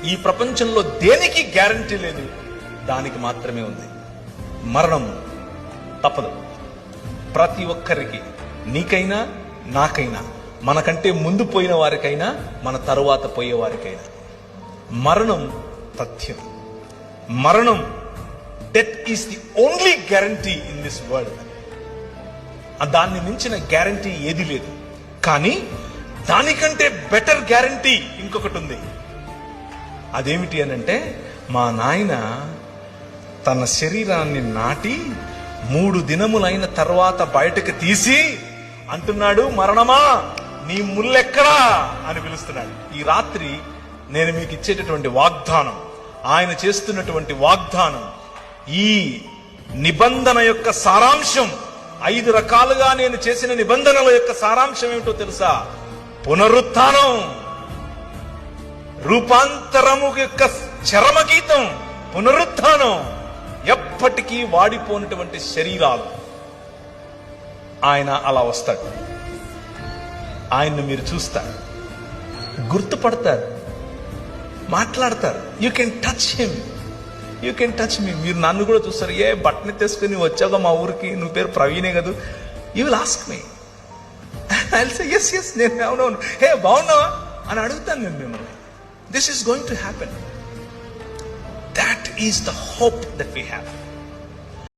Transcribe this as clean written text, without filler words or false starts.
ఈ ప్రపంచంలో దేనికి గ్యారంటీ లేదు, దానికి మాత్రమే ఉంది. మరణం తప్పదు ప్రతి ఒక్కరికి, నీకైనా నాకైనా, మనకంటే ముందు పోయిన వారికైనా మన తరువాత పోయే వారికైనా. మరణం తథ్యం. మరణం, death is the only guarantee in this world. దాన్ని మించిన గ్యారంటీ ఏది లేదు. కానీ దానికంటే బెటర్ గ్యారంటీ ఇంకొకటి ఉంది. అదేమిటి అనంటే, మా నాయన తన శరీరాన్ని నాటి 3 దినములైన తర్వాత బయటకు తీసి అంటున్నాడు, మరణమా నీ ముల్లెక్కడా అని పిలుస్తున్నాడు. ఈ రాత్రి నేను మీకు ఇచ్చేటటువంటి వాగ్దానం, ఆయన చేస్తున్నటువంటి వాగ్దానం, ఈ నిబంధన యొక్క సారాంశం, 5 రకాలుగా నేను చేసిన నిబంధనల యొక్క సారాంశం ఏమిటో తెలుసా? పునరుత్థానం, రూపాంతరము యొక్క చరమగీతం, పునరుత్థానం. ఎప్పటికీ వాడిపోయినటువంటి శరీరాలు. ఆయన అలా వస్తాడు. ఆయన్ను మీరు చూస్తారు, గుర్తుపడతారు, మాట్లాడతారు. You can touch him, you can touch me. మీరు నన్ను కూడా చూస్తారు. ఏ బట్టని తెచ్చుకుని వచ్చావుగా మా ఊరికి, నువ్వు పేరు ప్రవీణే కదా, you will ask me. I will say yes, నేను అవునవును, హే బాగున్నావా అని అడుగుతాను నేను మిమ్మల్ని. This is going to happen. That is the hope that we have.